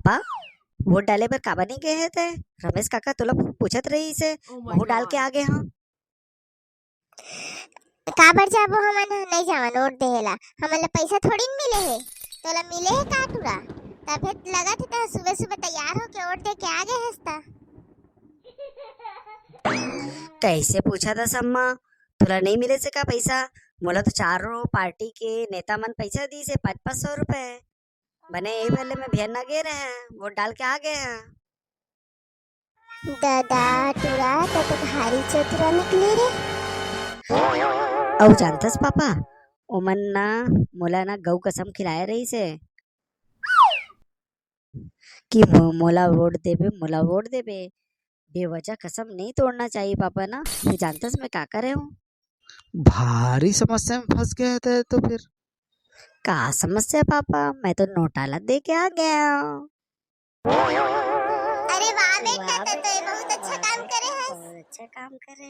पापा vote डाले पर काबा नहीं गए थे? रमेश काका तुला पूछत रही से वोट डाल के आगे हाँ। काबर जाबो हमन नहीं जावन वोट देहेला। हमन ला पैसा थोड़ी न मिले है, तोला मिले है का टूरा? तबे लगा था सुबह सुबह तैयार हो के वोट दे के आ गए हस्ता। कैसे पूछा था सम्मा? तुला नहीं मिले से का पैसा? मोला तो चारों पार्टी के नेता मन पैसा दी से 500 रुपए बने यही वाले में भेज ना गे रहे हैं, वोट डाल के आ गए हैं। दादा टूरा तो भारी चतुरा निकले रे। और जानतस पापा ओमन ना मोला ना गऊ कसम खिलाए रही से कि मोला वोट देबे बेवजह कसम नहीं तोड़ना चाहिए पापा ना। तू जानतस मैं क्या करे हूँ? भारी समस्या में फंस गए थे तो फिर। का समस्या पापा? मैं तो नोटाला दे के आ गया। अरे वाह बेटा, तो ये बहुत अच्छा काम करे है। बहुत अच्छा काम करे।